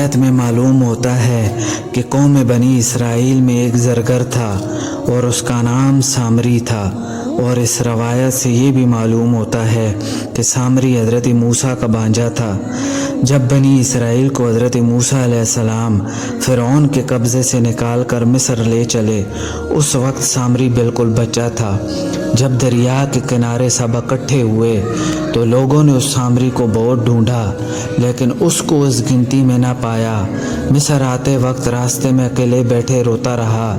روایات میں معلوم ہوتا ہے کہ قوم بنی اسرائیل میں ایک زرگر تھا اور اس کا نام سامری تھا، اور اس روایت سے یہ بھی معلوم ہوتا ہے کہ سامری حضرت موسیٰ کا بھانجا تھا۔ جب بنی اسرائیل کو حضرت موسیٰ علیہ السلام فرعون کے قبضے سے نکال کر مصر لے چلے، اس وقت سامری بالکل بچہ تھا۔ جب دریا کے کنارے سب اکٹھے ہوئے تو لوگوں نے اس سامری کو بہت ڈھونڈا، لیکن اس کو اس گنتی میں نہ پایا۔ مصر آتے وقت راستے میں اکیلے بیٹھے روتا رہا۔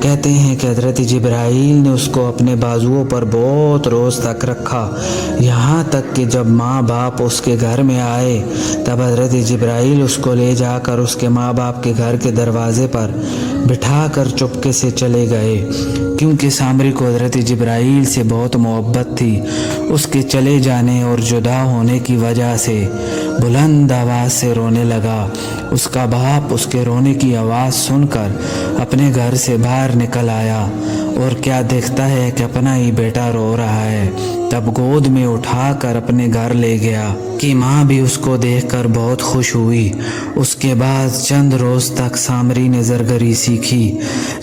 کہتے ہیں کہ حضرت جبرائیل نے اس کو اپنے بازوؤں پر بہت روز تک رکھا، یہاں تک کہ جب ماں باپ اس کے گھر میں آئے تب حضرت جبرائیل اس کو لے جا کر اس کے ماں باپ کے گھر کے دروازے پر بٹھا کر چپکے سے چلے گئے، کیونکہ سامری کو حضرت جبرائیل سے بہت محبت تھی۔ اس کے چلے جانے اور جدا ہونے کی وجہ سے بلند آواز سے رونے لگا۔ اس کا باپ اس کے رونے کی آواز سن کر اپنے گھر سے باہر نکل آیا، اور کیا دیکھتا ہے کہ اپنا ہی بیٹا رو رہا ہے۔ تب گود میں اٹھا کر اپنے گھر لے گیا کہ ماں بھی اس کو دیکھ کر بہت خوش ہوئی۔ اس کے بعد چند روز تک سامری نے زرگری سیکھی۔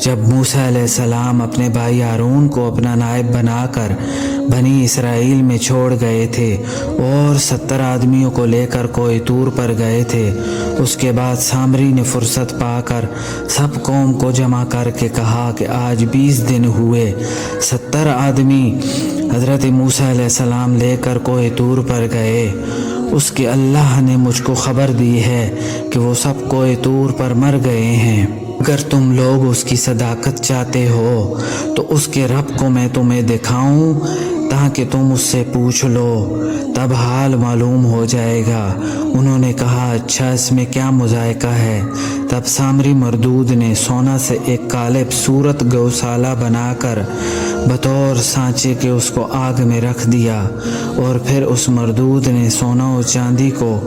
جب موسیٰ علیہ السلام اپنے بھائی ہارون کو اپنا نائب بنا کر بنی اسرائیل میں چھوڑ گئے تھے اور 70 آدمیوں کو لے کر کوہ طور پر گئے تھے، اس کے بعد سامری نے فرصت پا کر سب قوم کو جمع کر کے کہا کہ آج 20 دن ہوئے 70 آدمی حضرت موسیٰ علیہ السلام لے کر کوہ طور پر گئے۔ اس کے اللہ نے مجھ کو خبر دی ہے کہ وہ سب کوہ طور پر مر گئے ہیں۔ اگر تم لوگ اس کی صداقت چاہتے ہو تو اس کے رب کو میں تمہیں دکھاؤں تاکہ تم اس سے پوچھ لو، تب حال معلوم ہو جائے گا۔ انہوں نے کہا اچھا، اس میں کیا مذائقہ ہے؟ تب سامری مردود نے سونا سے ایک قالب صورت گوشالہ بنا کر بطور سانچے کے اس کو آگ میں رکھ دیا، اور پھر اس مردود نے سونا اور چاندی کو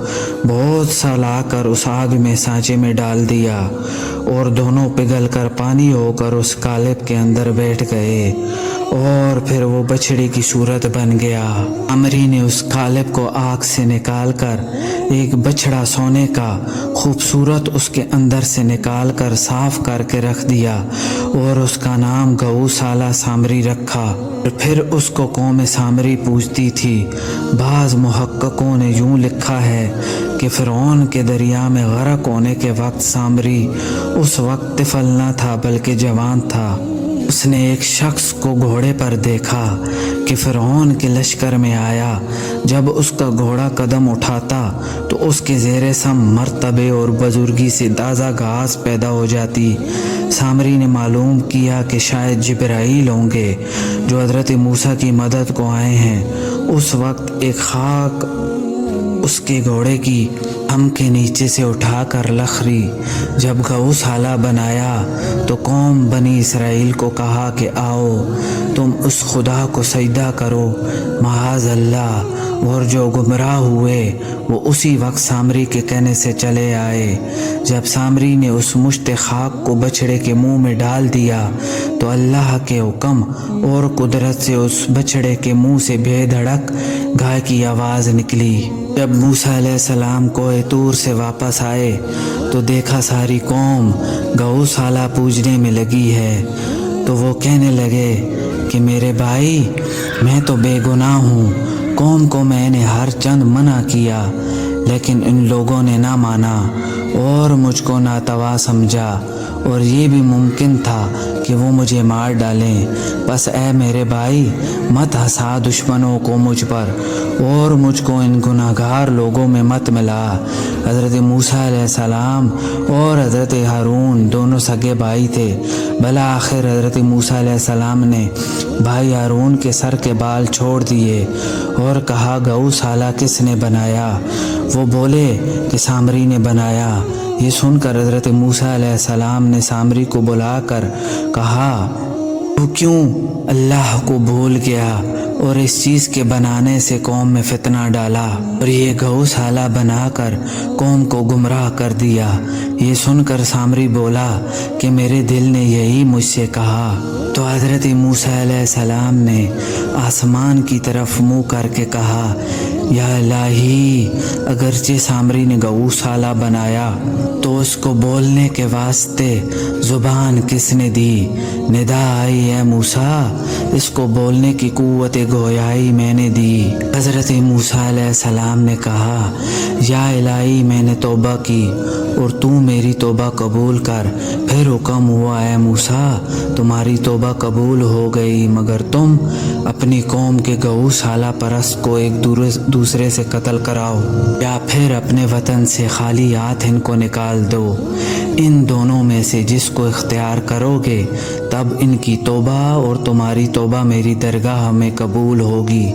بہت سا لا کر اس آگ میں سانچے میں ڈال دیا، اور دونوں پگھل کر پانی ہو کر اس قالب کے اندر بیٹھ گئے، اور پھر وہ بچڑے کی صورت بن گیا۔ سامری نے اس قالب کو آگ سے نکال کر ایک بچڑا سونے کا خوبصورت اس کے اندر سے نکال کر صاف کر کے رکھ دیا، اور اس کا نام گوشالہ سامری رکھا۔ پھر اس کو قوم سامری پوچھتی تھی۔ بعض محققوں نے یوں لکھا ہے کہ فرعون کے دریا میں غرق ہونے کے وقت سامری اس وقت طفل نہ تھا بلکہ جوان تھا۔ اس نے ایک شخص کو گھوڑے پر دیکھا کہ فرعون کے لشکر میں آیا۔ جب اس کا گھوڑا قدم اٹھاتا تو اس کے زیر سم مرتبے اور بزرگی سے تازہ گھاس پیدا ہو جاتی۔ سامری نے معلوم کیا کہ شاید جبرائیل ہوں گے جو حضرت موسیٰ کی مدد کو آئے ہیں۔ اس وقت ایک خاک اس کے گھوڑے کی ہم کے نیچے سے اٹھا کر لخری۔ جب گوشالہ بنایا تو قوم بنی اسرائیل کو کہا کہ آؤ تم اس خدا کو سجدہ کرو، معاذ اللہ، اور جو گمراہ ہوئے وہ اسی وقت سامری کے کہنے سے چلے آئے۔ جب سامری نے اس مشت خاک کو بچڑے کے منہ میں ڈال دیا تو اللہ کے حکم اور قدرت سے اس بچڑے کے منہ سے بے دھڑک گائے کی آواز نکلی۔ جب موسیٰ علیہ السلام کوہ طور سے واپس آئے تو دیکھا ساری قوم گوشالہ پوجنے میں لگی ہے، تو وہ کہنے لگے کہ میرے بھائی، میں تو بے گناہ ہوں، قوم کو میں نے ہر چند منع کیا لیکن ان لوگوں نے نہ مانا اور مجھ کو ناتوا سمجھا، اور یہ بھی ممکن تھا کہ وہ مجھے مار ڈالیں۔ بس اے میرے بھائی، مت ہنسا دشمنوں کو مجھ پر، اور مجھ کو ان گناہگار لوگوں میں مت ملا۔ حضرت موسیٰ علیہ السلام اور حضرت ہارون دونوں سگے بھائی تھے۔ بالآخر حضرت موسیٰ علیہ السلام نے بھائی ہارون کے سر کے بال چھوڑ دیے اور کہا گوشالہ کس نے بنایا؟ وہ بولے کہ سامری نے بنایا۔ یہ سن کر حضرت موسیٰ علیہ السلام نے سامری کو بلا کر کہا تو کیوں اللہ کو بھول گیا اور اس چیز کے بنانے سے قوم میں فتنہ ڈالا اور یہ گوشالہ بنا کر قوم کو گمراہ کر دیا؟ یہ سن کر سامری بولا کہ میرے دل نے یہی مجھ سے کہا۔ تو حضرت موسیٰ علیہ السلام نے آسمان کی طرف منہ کر کے کہا یا الہی اگرچہ سامری نے گوشالہ بنایا تو اس کو بولنے کے واسطے زبان کس نے دی؟ ندا آئی اے موسیٰ اس کو بولنے کی قوت گویائی میں نے دی۔ حضرت موسیٰ علیہ السلام نے کہا یا الہی میں نے توبہ کی اور تو میری توبہ قبول کر۔ پھر حکم ہوا اے موسیٰ تمہاری توبہ قبول ہو گئی مگر تم اپنی قوم کے گوشالہ پرست کو ایک دوسرے سے قتل کراؤ یا پھر اپنے وطن سے خالی ہاتھ ان کو نکال دو۔ ان دونوں میں سے جس کو اختیار کرو گے تب ان کی توبہ اور تمہاری توبہ میری درگاہ میں قبول ہوگی۔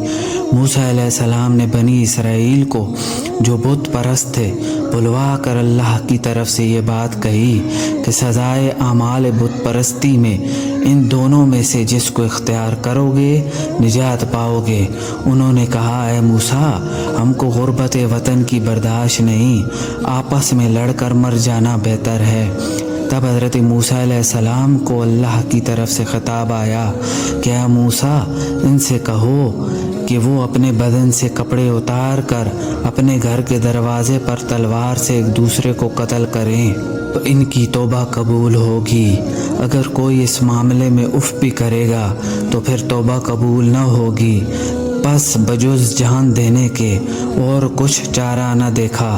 موسیٰ علیہ السلام نے بنی اسرائیل کو جو بت پرست تھے بلوا کر اللہ کی طرف سے یہ بات کہی کہ سزائے اعمال بت پرستی میں ان دونوں میں سے جس کو اختیار کرو گے نجات پاؤ گے۔ انہوں نے کہا اے موسیٰ ہم کو غربت وطن کی برداشت نہیں، آپس میں لڑ کر مر جانا بہتر ہے۔ تب حضرت موسیٰ علیہ السلام کو اللہ کی طرف سے خطاب آیا کہ اے موسیٰ ان سے کہو کہ وہ اپنے بدن سے کپڑے اتار کر اپنے گھر کے دروازے پر تلوار سے ایک دوسرے کو قتل کریں تو ان کی توبہ قبول ہوگی۔ اگر کوئی اس معاملے میں اف بھی کرے گا تو پھر توبہ قبول نہ ہوگی۔ پس بجز جان دینے کے اور کچھ چارہ نہ دیکھا۔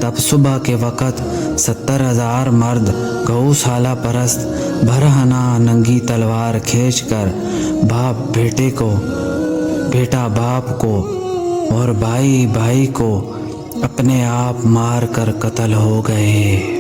تب صبح کے وقت 70,000 مرد گوشالہ پرست برہنہ ننگی تلوار کھینچ کر باپ بیٹے کو، بیٹا باپ کو اور بھائی بھائی کو اپنے آپ مار کر قتل ہو گئے۔